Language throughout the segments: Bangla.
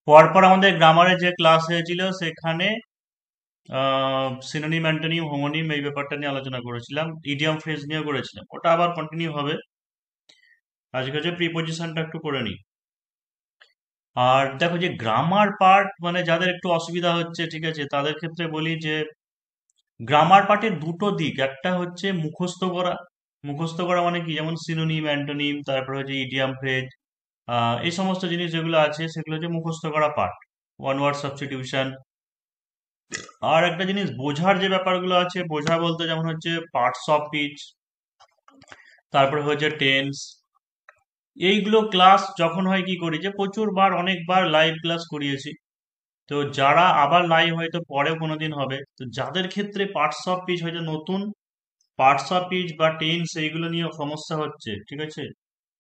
পরপর আমাদের গ্রামারের যে ক্লাস হয়েছিল সেখানে সিনোনিম অ্যান্টোনিম হোমোনিম এই ব্যাপারটা নিয়ে আলোচনা করেছিলাম, ইডিয়াম ফ্রেজ নিয়ে করেছিলাম, ওটা আবার কন্টিনিউ হবে। আজকে হচ্ছে প্রিপোজিশনটা একটু করে নিই। আর দেখো যে গ্রামার পার্ট মানে যাদের একটু অসুবিধা হচ্ছে, ঠিক আছে, তাদের ক্ষেত্রে বলি যে গ্রামার পার্টের দুটো দিক, একটা হচ্ছে মুখস্থ করা। মুখস্থ করা মানে কি, যেমন সিনোনিম অ্যান্টোনিম, তারপরে হচ্ছে ইডিয়াম ফ্রেজ, এই সমস্ত জিনিস যেগুলো আছে সেগুলো হচ্ছে মুখস্থ করা পার্ট, ওয়ান ওয়ার্ড সাবস্টিটিউশন। আর একটা জিনিস বোঝার যে ব্যাপারগুলো আছে, বোঝা বলতে যেমন হচ্ছে পার্টস অফ স্পিচ, তারপরে হচ্ছে টেন্স। এইগুলো ক্লাস যখন হয় কি করি যে প্রচুর বার অনেকবার লাইভ ক্লাস করিয়েছি। তো যারা আবার লাইভ হয়তো পরেও কোনোদিন হবে, তো যাদের ক্ষেত্রে পার্টস অফ স্পিচ হয়তো নতুন, পার্টস অফ স্পিচ বা টেন্স এইগুলো নিয়ে সমস্যা হচ্ছে, ঠিক আছে,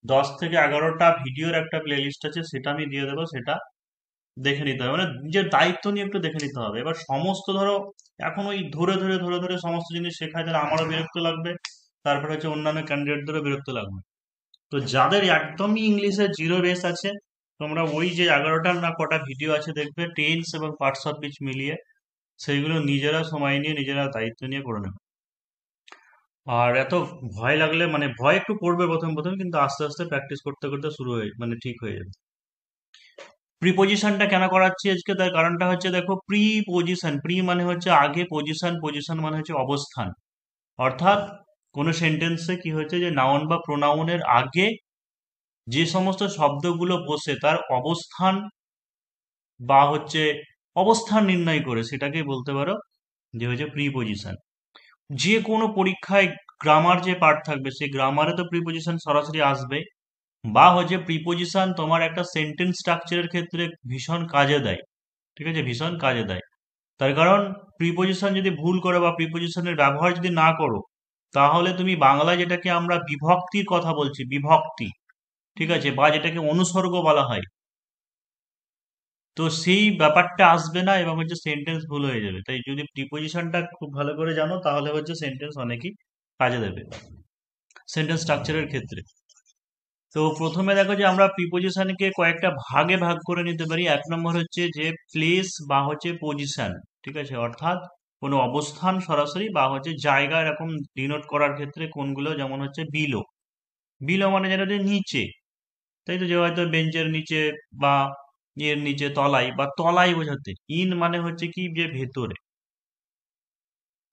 10 থেকে 11টা ভিডিওর একটা প্লেলিস্ট আছে, সেটা আমি দিয়ে দেবো, সেটা দেখে নিতে হবে, মানে নিজের দায়িত্ব নিয়ে একটু দেখে নিতে হবে। এবার সমস্ত ধরো এখন ওই ধরে ধরে সমস্ত জিনিস শেখায়, তাহলে আমারও বিরক্ত লাগবে, তারপরে হচ্ছে অন্যান্য ক্যান্ডিডেটদেরও বিরক্ত লাগবে। তো যাদের একদমই ইংলিশে জিরো বেস আছে, তোমরা ওই যে 11টা না কটা ভিডিও আছে দেখবে টেন্স এবং পার্টস অফ স্পিচ মিলিয়ে, সেইগুলো নিজেরা সময় নিয়ে নিজেরা দায়িত্ব নিয়ে করে নেবে। আর এত ভয় লাগলে, মানে ভয় একটু করবে প্রথম প্রথম, কিন্তু আস্তে আস্তে প্র্যাকটিস করতে করতে শুরু হয়ে মানে ঠিক হয়ে যাবে। প্রিপোজিশনটা কেন করাচ্ছি আজকে, তার কারণটা হচ্ছে দেখো, প্রিপোজিশন, প্রি মানে হচ্ছে আগে, পজিশন, পজিশন মানে হচ্ছে অবস্থান। অর্থাৎ কোনো সেন্টেন্সে কি হচ্ছে যে নাউন বা প্রোনাউনের আগে যে সমস্ত শব্দগুলো বসে তার অবস্থান বা হচ্ছে অবস্থান নির্ণয় করে, সেটাকে বলতে পারো যে হচ্ছে প্রিপোজিশন। যে কোনো পরীক্ষায় গ্রামার যে পার্ট থাকবে, সেই গ্রামারে তো প্রিপোজিশন সরাসরি আসবে, বা হচ্ছে প্রিপোজিশন তোমার একটা সেন্টেন্স স্ট্রাকচারের ক্ষেত্রে ভীষণ কাজে দেয়, ঠিক আছে, ভীষণ কাজে দেয়। তার কারণ প্রিপোজিশন যদি ভুল করো বা প্রিপোজিশনের ব্যবহার যদি না করো, তাহলে তুমি বাংলায় যেটাকে আমরা বিভক্তির কথা বলছি, বিভক্তি, ঠিক আছে, বা যেটাকে অনুসর্গ বলা হয়, তো সেই ব্যাপারটা আসবে না এবং হচ্ছে সেন্টেন্স ভুল হয়ে যাবে। তাই যদি প্রিপোজিশনটা খুব ভালো করে জানো, তাহলে হচ্ছে সেন্টেন্স অনেকই কাজে দেবে সেন্টেন্স স্ট্রাকচারের ক্ষেত্রে। তো প্রথমে দেখো যে আমরা প্রিপোজিশনকে কয়েকটা ভাগে ভাগ করে নিতে পারি। এক নম্বর হচ্ছে যে প্লেস বা হচ্ছে পজিশন, ঠিক আছে, অর্থাৎ কোনো অবস্থান সরাসরি বা হচ্ছে জায়গা এরকম ডিনোট করার ক্ষেত্রে কোনগুলো, যেমন হচ্ছে বিলো। বিলো মানে যেন হচ্ছে নিচে, তাই তো, যে হয়তো বেঞ্চের নিচে বা ইয়ের নিচে, তলায় বা তলায় বোঝাতে। ইন মানে হচ্ছে কি, যে ভেতরে,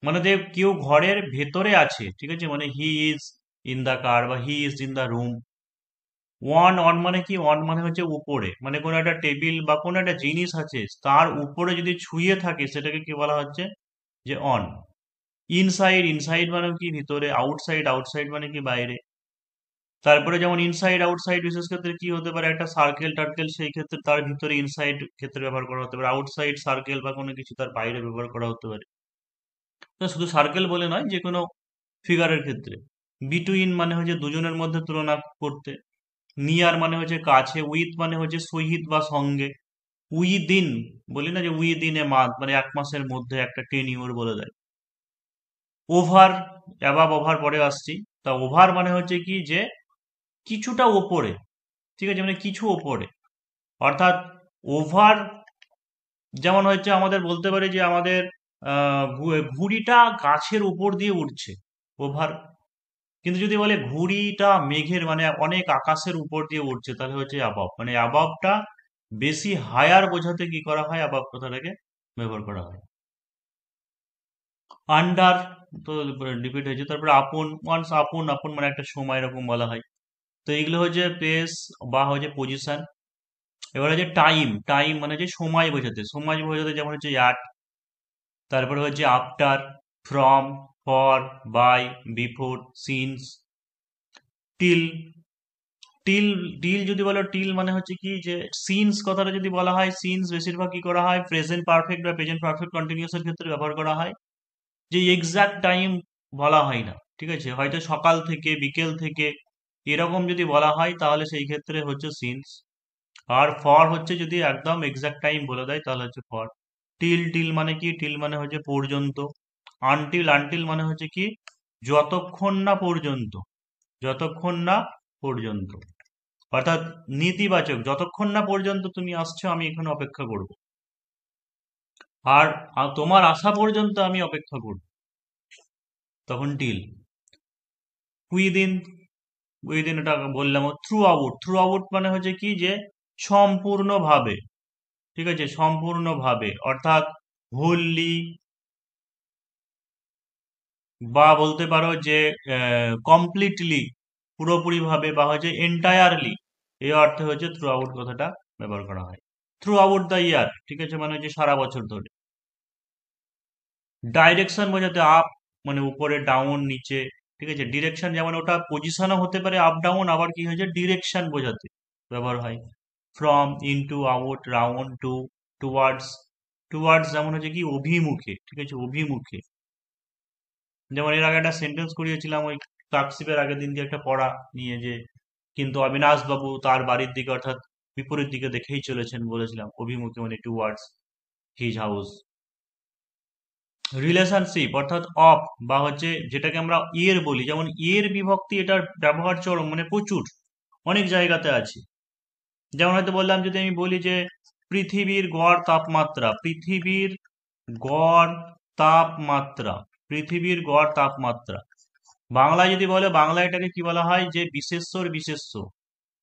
মানে যে কেউ ঘরের ভেতরে আছে, ঠিক আছে, মানে হি ইজ ইন দা কার বা he is in the room. One, on মানে কি, অন মানে হচ্ছে উপরে, মানে কোনো একটা টেবিল বা কোনো একটা জিনিস আছে তার উপরে যদি ছুঁয়ে থাকে, সেটাকে কি বলা হচ্ছে, যে অন। ইনসাইড, ইনসাইড মানে কি ভিতরে, আউটসাইড, আউটসাইড মানে কি বাইরে। তারপরে যেমন ইনসাইড আউটসাইড বিশেষ ক্ষেত্রে কি হতে পারে, একটা সার্কেল টার্কেল, সেই ক্ষেত্রে তার ভিতরে ইনসাইড ক্ষেত্রে ব্যবহার করা হতে পারে, আউটসাইড সার্কেল বা কোনো কিছু তার বাইরে ব্যবহার করা হতে পারে। তো শুধু সার্কেল বলে নয়, যে কোনো ফিগারের ক্ষেত্রে। বিটুইন মানে হচ্ছে দুজনের মধ্যে তুলনা করতে। নিয়ার মানে হচ্ছে কাছে। উইথ মানে হচ্ছে সহিত বা সঙ্গে। উইদিন, বলি না যে উইদিন এ মান্থ, মানে 1 মাসের মধ্যে একটা টেনিউর বলে দেয়। ওভার, অ্যাবাব ওভার পরে আসছি। তা ওভার মানে হচ্ছে কি, যে কিছুটা ওপরে, ঠিক আছে, মানে কিছু ওপরে। অর্থাৎ ওভার, যেমন হচ্ছে আমাদের বলতে পারি যে আমাদের ঘুড়িটা গাছের উপর দিয়ে উঠছে, ওভার। কিন্তু যদি বলে ঘুড়িটা মেঘের মানে অনেক আকাশের উপর দিয়ে উঠছে, তাহলে হচ্ছে অ্যাবভ, মানে অ্যাবভটা বেশি হায়ার বোঝাতে কি করা হয়, অ্যাবভ কথাটাকে ব্যবহার করা হয়। আন্ডার, তো রিপিট হয়েছে। তারপরে আপন, ওয়ান্স আপন, আপন মানে একটা সময় এরকম বলা হয়। তো এইগুলো হচ্ছে প্লেস বা হচ্ছে পজিশন। এবার হচ্ছে টাইম, টাইম মানে হচ্ছে সময় বোঝাতে, সময় বোঝাতে, যেমন হচ্ছে অ্যাট। তারপরে হচ্ছে after, from, for, by, before, since, till. Till, till যদি বলো, টিল মানে হচ্ছে কি, যে সিন্স কথাটা যদি বলা হয়, সিন্স বেশিরভাগ কি করা হয় প্রেজেন্ট পারফেক্ট বা প্রেজেন্ট পারফেক্ট কন্টিনিউয়াস এর ক্ষেত্রে ব্যবহার করা হয়। যে এক্সাক্ট টাইম বলা হয় না, ঠিক আছে, হয়তো সকাল থেকে বিকেল থেকে এরকম যদি বলা হয়, তাহলে সেই ক্ষেত্রে হচ্ছে সিন্স। আর ফর হচ্ছে যদি একদম এক্সাক্ট টাইম বলে দেয়, তাহলে হচ্ছে ফর। টিল, টিল মানে কি, টিল মানে হচ্ছে পর্যন্ত। আনটিল, আনটিল মানে হচ্ছে কি, যতক্ষণ না পর্যন্ত, যতক্ষণ না পর্যন্ত। অর্থাৎ নেতিবাচক, যতক্ষণ না পর্যন্ত তুমি আসছো আমি এখানে অপেক্ষা করব, আর তোমার আসা পর্যন্ত আমি অপেক্ষা করব, তখন টিল। উইদিন, উইদিন এটা বললাম। থ্রু আউট, থ্রু আউট মানে হচ্ছে কি যে সম্পূর্ণভাবে, ঠিক আছে, সম্পূর্ণভাবে, অর্থাৎ হোললি, বা বলতে পারো যে কমপ্লিটলি, পুরোপুরিভাবে, বা হচ্ছে এন্টায়ারলি, এই অর্থে হচ্ছে থ্রু আউট কথাটা ব্যবহার করা হয়। থ্রু আউট দ্য ইয়ার, ঠিক আছে, মানে হচ্ছে সারা বছর ধরে। ডাইরেকশন বোঝাতে আপ, মানে উপরে, ডাউন, নিচে, ঠিক আছে। ডিরেকশন যেমন ওটা পজিশনও হতে পারে আপ ডাউন, আবার কি হয়েছে ডিরেকশন বোঝাতে ব্যবহার হয়। From, into, out, round, to, towards. Towards যেমন হচ্ছে কি অভিমুখে, ঠিক আছে, অভিমুখে। যেমন এর আগে একটা সেন্টেন্স করিয়েছিলাম ওই ক্লার্কশিপের আগের দিন দিয়ে, একটা পড়া নিয়ে, যে কিন্তু অবিনাশ বাবু তার বাড়ির দিকে, অর্থাৎ বিপরীত দিকে দেখেই চলেছেন, বলেছিলাম অভিমুখে মানে টুয়ার্ডস হিজ হাউস। রিলেশনশিপ অর্থাৎ অফ, বা হচ্ছে যেটাকে আমরা এর বলি, যেমন এর বিভক্তি, এটার ব্যবহার চরম, মানে প্রচুর, অনেক জায়গাতে আছে। যেমন হয়তো বললাম, যদি আমি বলি যে পৃথিবীর গড় তাপমাত্রা, পৃথিবীর গড় তাপমাত্রা, পৃথিবীর গড় তাপমাত্রা, বাংলায় যদি বলে, বাংলায় এটাকে কি বলা হয়, যে বিশেষ্যর বিশেষ্য,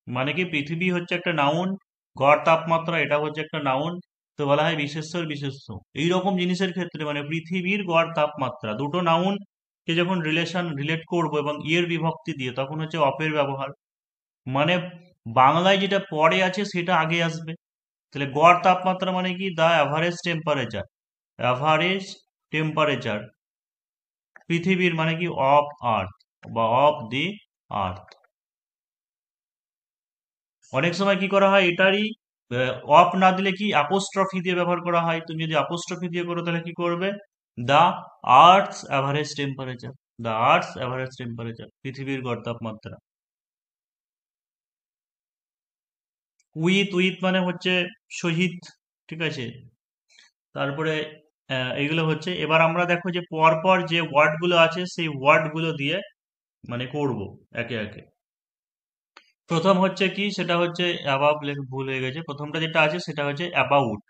মানে কি পৃথিবী হচ্ছে একটা নাউন, গড় তাপমাত্রা এটা হচ্ছে একটা নাউন, তো বলা হয় বিশেষ্যর বিশেষ্য। এইরকম জিনিসের ক্ষেত্রে মানে পৃথিবীর গড় তাপমাত্রা, দুটো নাউন কে যখন রিলেট করব এবং এর বিভক্তি দিয়ে, তখন হচ্ছে অপের ব্যবহার। মানে বাংলায় যেটা পরে আছে সেটা আগে আসবে। তাহলে গড় তাপমাত্রা মানে কি, দা অ্যাভারেজ টেম্পারেচার, অ্যাভারেজ টেম্পারেচার পৃথিবীর, মানে কি অফ আর্থ, বা অফ দি আর্থ। অনেক সময় কি করা হয়, এটারই অফ না দিলে কি অ্যাপোস্ট্রফি দিয়ে ব্যবহার করা হয়। তুমি যদি অ্যাপোস্ট্রফি দিয়ে করো তাহলে কি করবে, দা আর্থস অ্যাভারেজ টেম্পারেচার, দা আর্থস অ্যাভারেজ টেম্পারেচার, পৃথিবীর গড় তাপমাত্রা। উইথ, উইথ মানে হচ্ছে সহিত, ঠিক আছে। তারপরে এইগুলো হচ্ছে, এবার আমরা দেখো যে পরপর যে ওয়ার্ড গুলো আছে সেই ওয়ার্ড গুলো দিয়ে মানে করব একে একে। প্রথম হচ্ছে কি, সেটা হচ্ছে অ্যাবাভ, ভুল হয়ে গেছে, প্রথমটা যেটা আছে সেটা হচ্ছে অ্যাবাউট।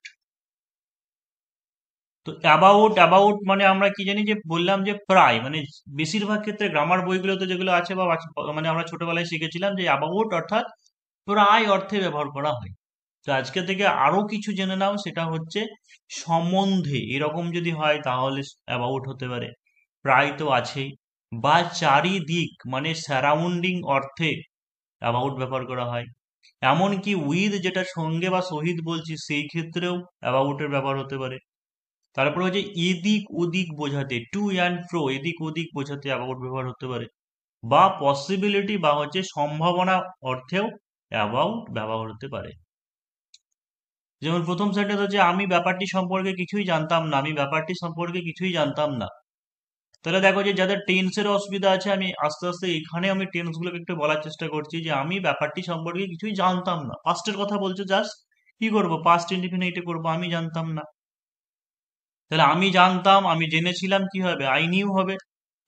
তো অ্যাবাউট, অ্যাবাউট মানে আমরা কি জানি, যে বললাম যে প্রায়, মানে বেশিরভাগ ক্ষেত্রে গ্রামার বইগুলোতে যেগুলো আছে, বা মানে আমরা ছোটবেলায় শিখেছিলাম যে অ্যাবাউট অর্থাৎ প্রায় অর্থে ব্যবহার করা হয়। তো আজকে থেকে আরো কিছু জেনে নাও, সেটা হচ্ছে সম্বন্ধে, এরকম যদি হয় তাহলে অ্যাবাউট হতে পারে, প্রায় তো আছেই, বা চারিদিক মানে সারাউন্ডিং অর্থে অ্যাবাউট ব্যবহার করা হয়। এমনকি উইথ, যেটা সঙ্গে বা সহিত বলছি, সেই ক্ষেত্রেও অ্যাবাউটের ব্যবহার হতে পারে। তারপরে হচ্ছে এদিক ওদিক বোঝাতে, টু অ্যান্ড ফ্রো, এদিক ওদিক বোঝাতে অ্যাবাউট ব্যবহার হতে পারে। বা পসিবিলিটি, বা হচ্ছে সম্ভাবনা অর্থেও অ্যাবাউট ব্যবহার হতে পারে। যেমন প্রথম সেন্টেন্স হচ্ছে, আমি ব্যাপারটি সম্পর্কে কিছুই জানতাম না, আমি ব্যাপারটি সম্পর্কে কিছুই জানতাম না। তাহলে দেখো যে যাদের টেন্সের অসুবিধা আছে, আমি আস্তে আস্তে এখানে আমি টেন্স গুলোকে একটু বলার চেষ্টা করছি, যে আমি ব্যাপারটি সম্পর্কে কিছুই জানতাম না, পাস্টের কথা বলছো, জাস্ট কি করবো, পাস্ট ইনডিফিনিটে করবো, আমি জানতাম না। তাহলে আমি জানতাম, আমি জেনেছিলাম, কি হবে, আই নিউ হবে,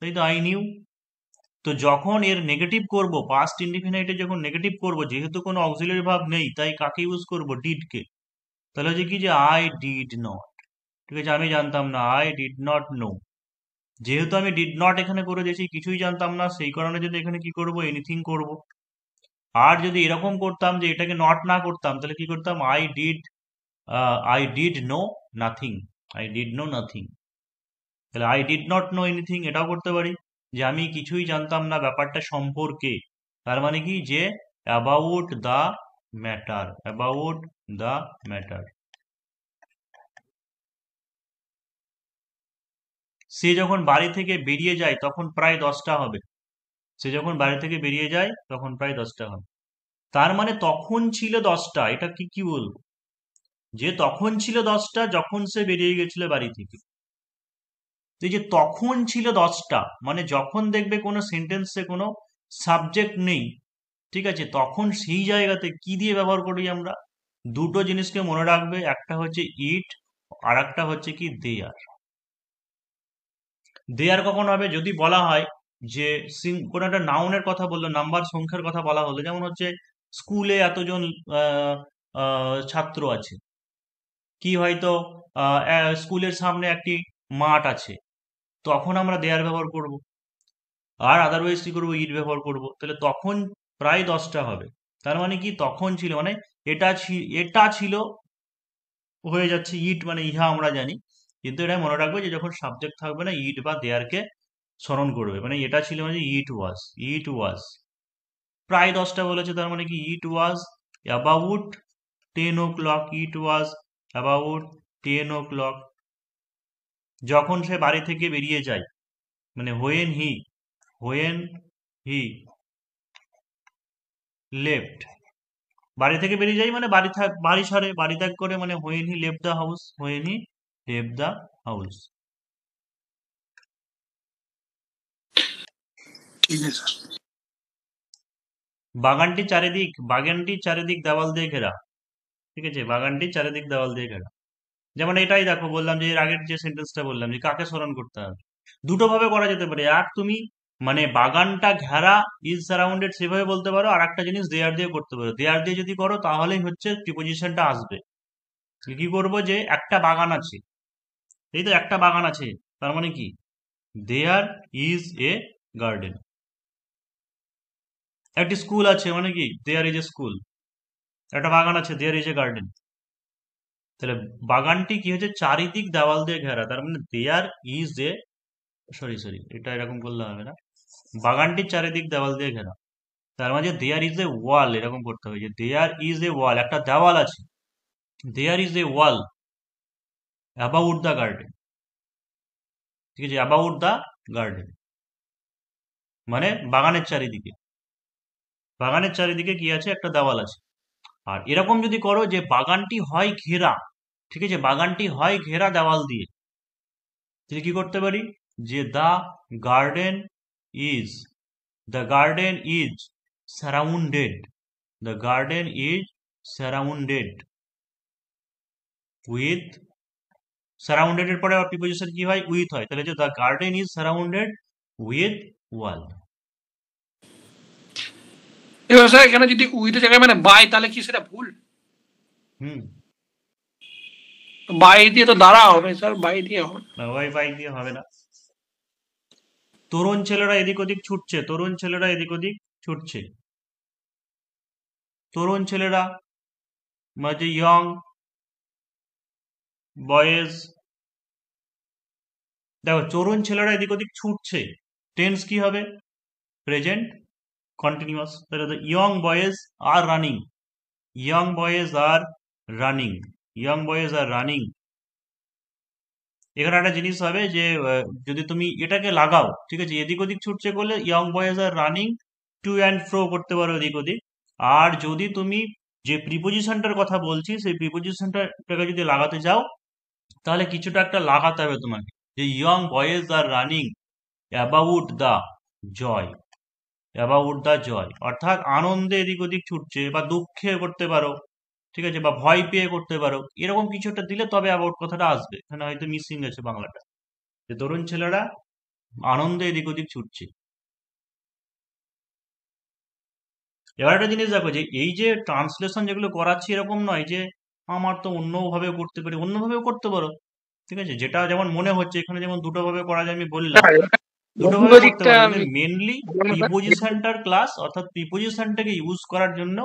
তাই তো, আই নিউ। তো যখন এর নেগেটিভ করব, পাস্ট ইনডিফিনাইটে যখন নেগেটিভ করব, যেহেতু কোনো অক্সিলারি ভার্ব নেই, তাই কাকে ইউজ করব, ডিড কে। তাহলে হচ্ছে কি, যে আই ডিড নট, ঠিক আছে, আমি জানতাম না, আই ডিড নট নো। যেহেতু আমি ডিড নট এখানে করে দিয়েছি, কিছুই জানতাম না, সেই কারণে যদি এখানে কি করব, এনিথিং করব। আর যদি এরকম করতাম যে এটাকে নট না করতাম, তাহলে কি করতাম, I did no nothing, I did no nothing. তাহলে I did not know anything এটাও করতে পারি, যে আমি কিছুই জানতাম না ব্যাপারটা সম্পর্কে। তার মানে কি, যে about the matter, about the matter. সে যখন বাড়ি থেকে বেরিয়ে যায় তখন প্রায় 10টা হবে, সে যখন বাড়ি থেকে বেরিয়ে যায় তখন প্রায় 10টা হবে। তার মানে তখন ছিল 10টা, এটা কি কি বলবো, যে তখন ছিল 10টা যখন সে বেরিয়ে গেছিল বাড়ি থেকে। এই যে তখন ছিল 10টা, মানে যখন দেখবে কোনো সেন্টেন্সে কোনো সাবজেক্ট নেই, ঠিক আছে, তখন সেই জায়গাতে কি দিয়ে ব্যবহার করি আমরা, দুটো জিনিসকে মনে রাখবে, একটা হচ্ছে ইট, আর একটা হচ্ছে কি দেয়ার। দেয়ার কখন হবে, যদি বলা হয় যে কোনো একটা নাউনের কথা বললো, নাম্বার সংখ্যার কথা বলা হলো, যেমন হচ্ছে স্কুলে এতজন ছাত্র আছে, কি হয়তো স্কুলের সামনে একটি মাঠ আছে, তখন আমরা দেয়ার ব্যবহার করব। আর আদারওয়াইজ কি করবো, ইট ব্যবহার করব। তাহলে তখন প্রায় 10টা হবে। তার মানে কি তখন ছিল মানে এটা ছিল, হয়ে যাচ্ছে ইট মানে ইহা আমরা জানি, কিন্তু এটা মনে রাখবে যে যখন সাবজেক্ট থাকবে না ইট বা দেয়ারকে স্মরণ করবে, মানে এটা ছিল মানে ইট ওয়াজ প্রায় 10টা বলেছে, তার মানে কি ইট was about 10 o'clock, it was about 10 o'clock। যখন সে বাড়ি থেকে বেরিয়ে যায়, মানে হোয়েন হি লেফট, বাড়ি থেকে বেরিয়ে যায় মানে বাড়ি ছাড়ে, বাড়ি ত্যাগ করে, মানে when he left the house. ঠিক আছে স্যার। বাগানটির চারিদিক দেওয়াল দিয়ে ঘেরা। ঠিক আছে, বাগানটির চারিদিক দেওয়াল দিয়ে ঘেরা। যেমন এটাই দেখো, বললাম যে এর আগের যে সেন্টেন্সটা বললাম যে কাকে স্মরণ করতে হবে, দুটো ভাবে করা যেতে পারে। এক, তুমি মানে বাগানটা ঘেরা ইজ সারাউন্ডেড সেভাবে বলতে পারো, আর একটা জিনিস দেয়ার দিয়ে করতে পারো। দেয়ার দিয়ে যদি করো তাহলেই হচ্ছে প্রিপোজিশনটা আসবে। কি করবো, যে একটা বাগান আছে, এই তো একটা বাগান আছে, তার মানে কি দেয়ার ইজ এ গার্ডেন। একটি স্কুল আছে মানে কি দেয়ার ইজ এ স্কুল। একটা বাগান আছে, দেয়ার ইজ এ গার্ডেন। তাহলে বাগানটি কি হচ্ছে, চারিদিক দেওয়াল দিয়ে ঘেরা, তার মানে দেয়ার ইজ এ, সরি এটা এরকম করলে হবে না, বাগানটির চারিদিক দেওয়াল দিয়ে ঘেরা, তার মাঝে দেয়ার ইজ এ ওয়াল, এরকম করতে হবে যে দেয়ার ইজ এ ওয়াল, একটা দেওয়াল আছে, there is a wall about the garden. ঠিক আছে, অ্যাবাউট দ্য গার্ডেন মানে বাগানের চারিদিকে কি আছে, একটা দেওয়াল আছে। আর এরকম যদি করো যে বাগানটি হয় ঘেরা, ঠিক আছে, বাগানটি হয় ঘেরা দেওয়াল দিয়ে, তাহলে কি করতে পারি, যে garden is the garden is surrounded the garden is surrounded with, surrounded এর পরে আবার প্রিপোজিশন কি হয়, উইথ হয়, তাহলে যে the garden is surrounded with wall. এবার স্যার এখানে যদি উইথের জায়গায় মানে বাই, তাহলে কি সেটা ভুল? হুম, বাই দিয়ে তো দ্বারা হবে স্যার, বাই দিয়ে হবে না। না বাই দিয়ে হবে না। তরুণ ছেলেরা এদিক ওদিক ছুটছে, তরুণ ছেলেরা মানে ইয়ং বয়েজ। দেখো, তরুণ ছেলেরা এদিক ওদিক ছুটছে, টেন্স কি হবে, প্রেজেন্ট কন্টিনিউয়াস। তাহলে young boys are running, young boys are running, young boys are running. এখানে একটা জিনিস হবে যে যদি তুমি এটাকে লাগাও, ঠিক আছে, এদিক ওদিক ছুটছে করলে young boys are running to and fro করতে পারো এদিক ওদিক। আর যদি তুমি যে প্রিপোজিশনটার কথা বলছি সেই প্রিপোজিশনটাকে যদি লাগাতে যাও, তাহলে কিছুটা একটা লাগাতে হবে তোমাকে, যে young boys are running about the joy, অর্থাৎ আনন্দে এদিক ওদিক ছুটছে, বা দুঃখে করতে পারো, ঠিক আছে, বা ভয় পেয়ে করতে পারো, এরকম কিছু একটা দিলে তবে অ্যাবাউট কথাটা আসবে। এখানে হয়তো মিসিং আছে বাংলাটা, যে তরুণ ছেলেরা আনন্দে এদিক ওদিক ছুটছে। এবার একটা জিনিস দেখো, যে এই যে ট্রান্সলেশন যেগুলো করাচ্ছি, এরকম নয় যে আমার তো অন্যভাবেও করতে পারি, অন্যভাবেও করতে পারো, ঠিক আছে, যেটা যেমন মনে হচ্ছে এখানে যেমন দুটো ভাবে করা যায় আমি বললাম, স্যার, দুটো অন্য ভাবে করতে দিকটা পারো, কিন্তু আমি মেনলি বললাম না স্যার। প্রিপোজিশনটার ক্লাস, অর্থাৎ প্রিপোজিশনটাকে ইউজ করার জন্য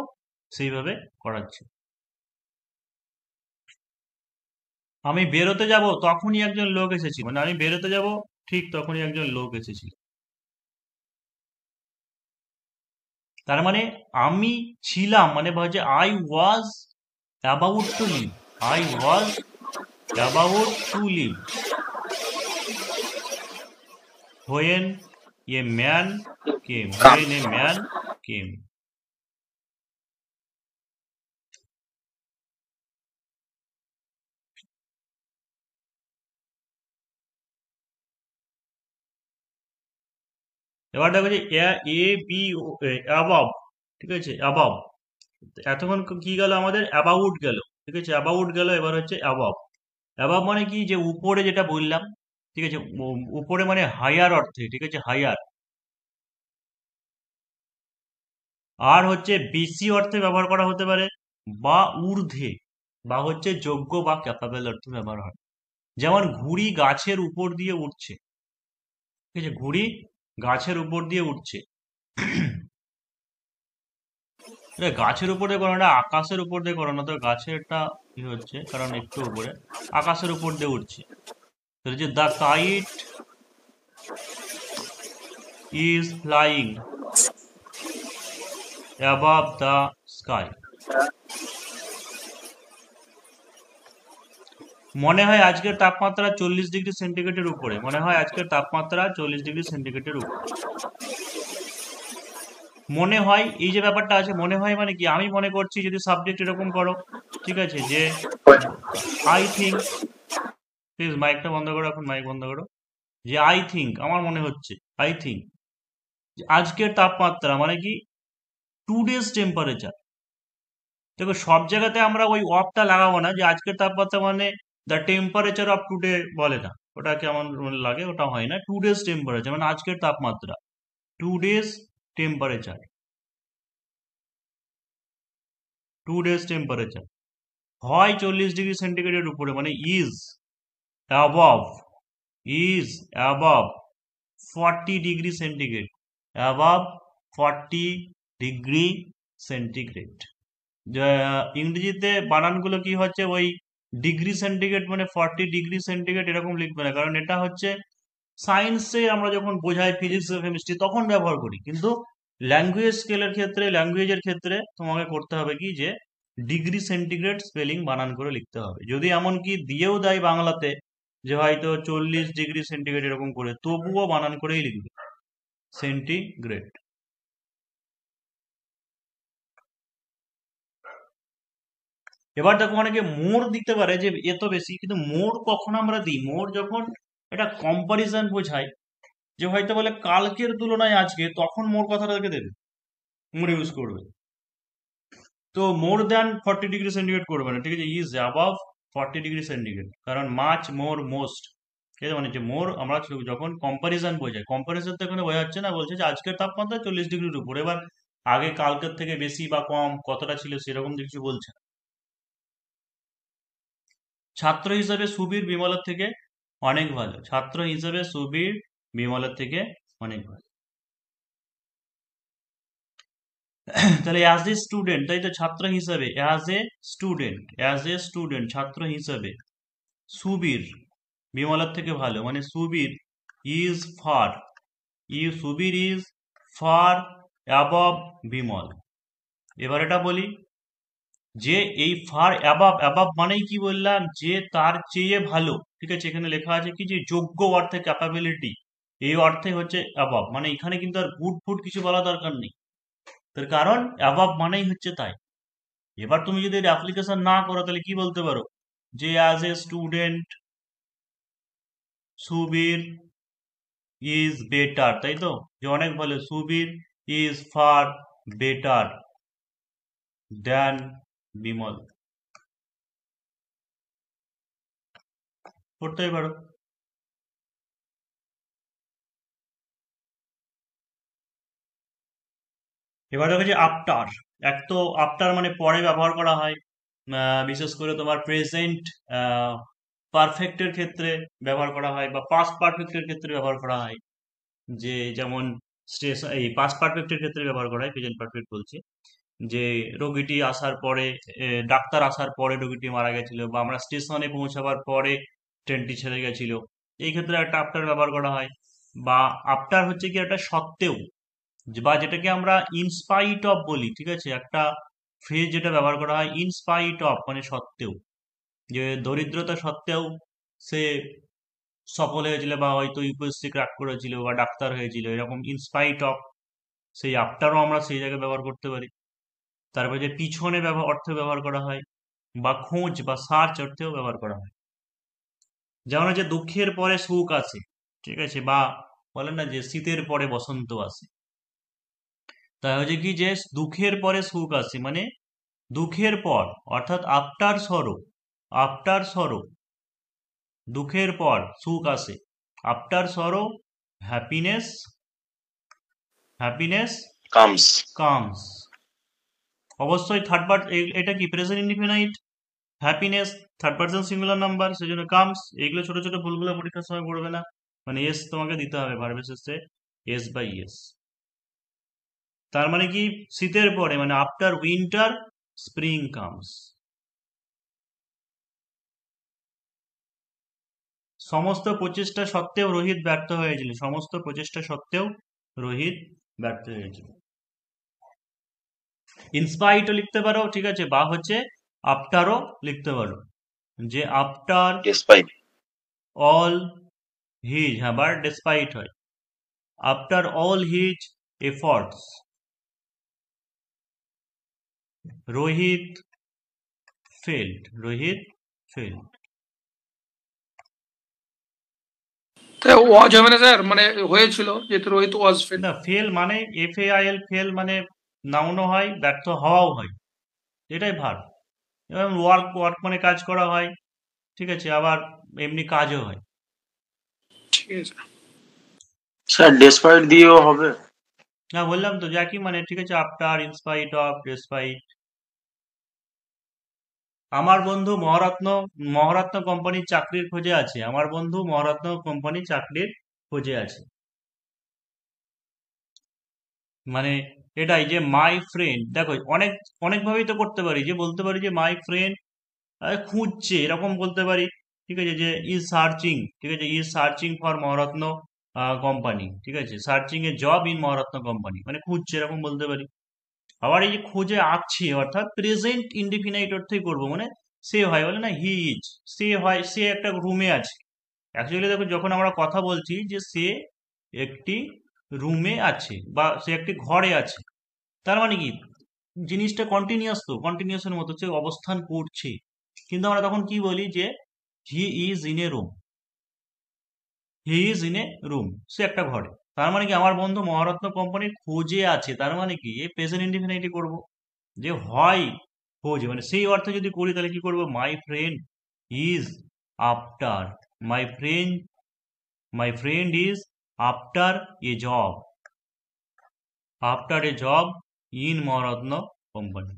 সেইভাবে করাচ্ছি। আমি বেরোতে যাব তখনই একজন লোক এসেছি, মানে আমি বেরোতে যাব ঠিক তখনই একজন লোক এসেছিল। তার মানে আমি ছিলাম, মানে যে I was about to leave, I was about to leave when a man came. এবার দেখো যে এ বি অ্যাবাব, ঠিক আছে, অ্যাবাব। এতক্ষণ কি গেল আমাদের, অ্যাবাউট গেল, ঠিক আছে, অ্যাবাউট গেল, এবার হচ্ছে অ্যাবাব। অ্যাবাব মানে কি, যে উপরে যেটা বললাম, ঠিক আছে, উপরে মানে হায়ার অর্থে, ঠিক আছে, হায়ার। আর হচ্ছে বেশি অর্থে ব্যবহার করা হতে পারে, বা ঊর্ধ্বে, বা হচ্ছে যোগ্য বা ক্যাপাবল অর্থে ব্যবহার হয়। যেমন ঘুড়ি গাছের উপর দিয়ে উঠছে, ঠিক আছে, ঘুড়ি গাছের উপর দিয়ে উঠছে। এটা গাছের উপর দিয়ে করো না, আকাশের উপর দিয়ে করো না, তো গাছেরটা কি হচ্ছে, কারণ একটু উপরে, আকাশের উপর দিয়ে উঠছে। তো যে the kite is flying above the sky. মনে হয় আজকের তাপমাত্রা 40 ডিগ্রি সেন্টিগ্রেডের উপরে, মনে হয় আজকের তাপমাত্রা 40 ডিগ্রি সেন্টিগ্রেডের উপরে। মনে হয়, এই যে ব্যাপারটা আছে, মনে হয় মানে কি, আমি মনে করছি, যদি সাবজেক্ট এরকম করো, ঠিক আছে, যে আই থিঙ্ক, প্লিজ মাইকটা বন্ধ করো, এখন মাইক বন্ধ করো, যে আই থিঙ্ক, আমার মনে হচ্ছে, আই থিঙ্ক আজকের তাপমাত্রা মানে কি, টুডেজ টেম্পারেচার। দেখো সব জায়গাতে আমরা ওই অফটা লাগাবো না, যে আজকের তাপমাত্রা মানে দ্য টেম্পারেচার অফ টুডে, বলে না, ওটা কেমন লাগে, ওটা হয় না। টুডেজ টেম্পারেচার মানে আজকের তাপমাত্রা, টুডেজ টেম্পারেচার, টুডেজ টেম্পারেচার হয় 40 ডিগ্রি সেন্টিগ্রেডের উপরে, মানে above is above 40 degree centigrade, above 40 degree centigrade. ইংরেজিতে বানানগুলো কি হচ্ছে, ওই ডিগ্রি সেন্টিগ্রেড মানে 40 ডিগ্রি সেন্টিগ্রেড এরকম লিখবে না, কারণ এটা হচ্ছে সায়েন্সে আমরা যখন বোঝাই, ফিজিক্স কেমিস্ট্রি, তখন ব্যবহার করি। কিন্তু ল্যাঙ্গুয়েজ স্কেলের ক্ষেত্রে, ল্যাঙ্গুয়েজের ক্ষেত্রে তোমাকে করতে হবে কি, যে ডিগ্রি সেন্টিগ্রেড স্পেলিং বানান করে লিখতে হবে। যদি এমনকি দিয়েও দেয় বাংলাতে যে হয়তো 40 ডিগ্রি সেন্টিগ্রেড এরকম করে, তবুও বানান করেই লিখবে সেন্টিগ্রেড। এবার দেখো অনেকে মোড় দিতে পারে যে এত বেশি, কিন্তু মোড় কখন আমরা দিই, মোড় যখন এটা কম্পারিজন বোঝায়, যে হয়তো বলে কালকের তুলনায় আজকে, তখন মোড় কথাটাকে দেবে, মোড় ইউজ করবে। তো মোর দ্যান 40 ডিগ্রি সেন্টিগ্রেড করবে না, ঠিক আছে, ইজ অ্যাবাভ 40 ডিগ্রি সেন্টিগ্রেড, কারণ মাছ, মোর, মোস্ট, ঠিক আছে, মানে যে মোর আমরা যখন কম্পারিজন বোঝাই, কম্পারিজন তো এখানে বোঝাচ্ছে না, বলছে যে আজকের তাপমাত্রা 40 ডিগ্রির উপর। এবার আগে কালকের থেকে বেশি বা কম কতটা ছিল সেরকম কিছু বলছে না। ছাত্র হিসাবে সুবীর বিমলের থেকে অনেক ভালো, ছাত্র হিসাবে সুবীর বিমলের থেকে অনেক ভালো। তাহলে অ্যাজ এ স্টুডেন্ট, তাই তো, ছাত্র হিসাবে, অ্যাজ এ স্টুডেন্ট ছাত্র হিসাবে সুবীর বিমলার থেকে ভালো, মানে Subir is far, Subir is far above Bimal. এবার এটা বলি যে এই ফার অ্যাবভ, অ্যাবভ মানেই কি বললাম, যে তার চেয়ে ভালো, ঠিক আছে, এখানে লেখা আছে কি, যে যোগ্য অর্থে, ক্যাপাবিলিটি, এই অর্থে হচ্ছে অ্যাবভ, মানে এখানে কিন্তু আর গুড ফুড কিছু বলা দরকার নেই, তার কারণ অ্যাবভ মানেই হচ্ছে তাই। এবার তুমি যদি এর অ্যাপ্লিকেশন না করো, তাহলে কি বলতে পারো, যে as a student Subir is better, তাই তো, যে অনেক ভালো, Subir is far better than Bimal, করতেই পারো। এবার দেখো যে আফটার, এক তো আফটার মানে পরে ব্যবহার করা হয়, বিশেষ করে তোমার প্রেজেন্ট পারফেক্টের ক্ষেত্রে ব্যবহার করা হয়, বা পাস্ট পারফেক্টের ক্ষেত্রে ব্যবহার করা হয়, যে যেমন এই পাস্ট পারফেক্টের ক্ষেত্রে ব্যবহার করা হয়, প্রেজেন্ট পারফেক্ট বলছি, যে রোগীটি আসার পরে, ডাক্তার আসার পরে রোগীটি মারা গেছিল, বা আমরা স্টেশনে পৌঁছাবার পরে ট্রেনটি ছেড়ে গেছিল, এই ক্ষেত্রে একটা আফটার ব্যবহার করা হয়। বা আফটার হচ্ছে কি একটা সত্ত্বেও, বা যেটাকে আমরা ইনস্পাইট অফ বলি, ঠিক আছে, একটা ফ্রেজ যেটা ব্যবহার করা হয়, ইনস্পাইট অফ মানে সত্ত্বেও, যে দরিদ্রতা সত্ত্বেও সে সফল হয়েছিল, বা হয়তো ইউপিএসসি ক্র্যাক করেছিল, বা ডাক্তার হয়েছিল, এরকম ইনস্পাইট অফ, সেই আফটারও আমরা সেই জায়গায় ব্যবহার করতে পারি। তারপরে যে পিছনে অর্থে ব্যবহার করা হয়, বা খোঁজ বা সার্চ অর্থেও ব্যবহার করা হয়। যেমন হচ্ছে দুঃখের পরে সুখ আসে, ঠিক আছে, বা বলেন না যে শীতের পরে বসন্ত আসে, তাই হচ্ছে কি, যে দুঃখের পরে সুখ আসে, মানে দুঃখের পর, অর্থাৎ আফটার সরো, আফটার সরো, দুঃখের পর সুখ আসে, আফটার সরো হ্যাপিনেস, হ্যাপিনেস comes. কামস, অবশ্যই থার্ড পার্ট, এটা কি present indefinite. Happiness third person singular number, সেজন্য কামস। এইগুলো ছোট ছোট ভুলগুলো পরীক্ষার সময় পড়বে না, মানে এস তোমাকে দিতে হবে ভার্বের শেষে, এস বাই এস। তার মানে কি, শীতের পরে মানে আফটার উইন্টার স্প্রিং কামস। সমস্ত প্রচেষ্টা সত্ত্বেও রোহিত ব্যর্থ হয়েছিল, সমস্ত প্রচেষ্টা সত্ত্বেও রোহিত ব্যর্থ হয়েছিল। ইনস্পাইটও লিখতে পারো, ঠিক আছে, বা হচ্ছে আফটারও লিখতে পারো, যে আফটার despite অল হিজ, হ্যাঁ, বা ডেসপাইট হয়, after all his efforts Rohit failed, Rohit failed. তাই ওয়াজ হবে না স্যার, মানে হয়েছিল যেহেতু রোহিত ওয়াজ ফেল। না, ফেল মানে FAIL, ফেল মানে নাউনও হয়, ব্যর্থ হওয়াও হয়, এটাই ভার। এবং ওয়ার্ক, ওয়ার্ক মানে কাজ করা হয়, ঠিক আছে, আবার এমনি কাজও হয়। ঠিক আছে স্যার despite দিয়েও হবে। না, বললাম তো যা কি মানে, ঠিক আছে, আফটার, ইনস্পাইট অফ, ডেসপাইট। আমার বন্ধু মহারত্ন, মহারত্ন কোম্পানির চাকরির খোঁজে আছে, আমার বন্ধু মহারত্ন কোম্পানির চাকরির খোঁজে আছে, মানে এটাই যে মাই ফ্রেন্ড। দেখো অনেক অনেক ভাবেই তো করতে পারি, যে বলতে পারি যে মাই ফ্রেন্ড খুঁজছে, এরকম বলতে পারি, ঠিক আছে, যে ইজ সার্চিং, ঠিক আছে, is searching for Maharatna company, ঠিক আছে, searching A job in Maharatna company, মানে খুঁজছে, এরকম বলতে পারি। আবার এই যে খুঁজে আছে, অর্থাৎ প্রেজেন্ট ইনডিফিনাইট অর্থেই করবো, মানে সে হয়, বলে না হি ইজ, সে হয়, সে একটা রুমে আছে। অ্যাকচুয়ালি দেখো, যখন আমরা কথা বলছি যে সে একটি রুমে আছে বা সে একটি ঘরে আছে, তার মানে কি জিনিসটা কন্টিনিউয়াস, তো কন্টিনিউয়াসের মতো সে অবস্থান করছে, কিন্তু আমরা তখন কি বলি যে he is in a room, he is in a room, সে একটা ঘরে। তার মানে কি আমার বন্ধু মহারত্ন কোম্পানির খোঁজে আছে, তার মানে কি এই প্রেজেন্ট ইনডিফিনিটি করব, যে হয় খোঁজে, মানে সেই অর্থে যদি করি তাহলে কি করব, my friend is after, my friend, my friend is after a job, after a job in Maharatna company.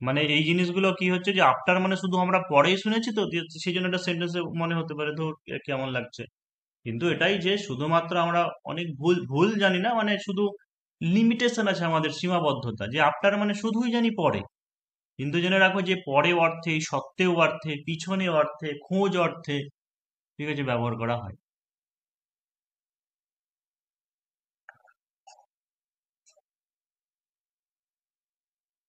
মানে এই জিনিসগুলো কি হচ্ছে, যে আফটার মানে শুধু আমরা পরেই শুনেছি তো, সেই জন্য একটা সেন্টেন্সে মনে হতে পারে তো কেমন লাগছে, কিন্তু এটাই যে শুধুমাত্র আমরা অনেক ভুল ভুল জানি না, মানে শুধু লিমিটেশন আছে আমাদের, সীমাবদ্ধতা, যে আফটার মানে শুধুই জানি পরে, কিন্তু জেনে রাখো যে পরে অর্থে, সত্ত্বেও অর্থে, পিছনে অর্থে, খোঁজ অর্থে, ঠিক আছে, ব্যবহার করা হয়।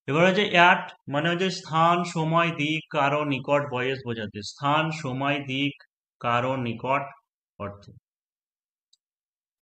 এবার হচ্ছে অ্যাট, মানে হচ্ছে স্থান, সময়, দিক, কারণ, নিকট, বয়স বোঝাতে, স্থান, সময়, দিক, কারণ, নিকট অর্থে।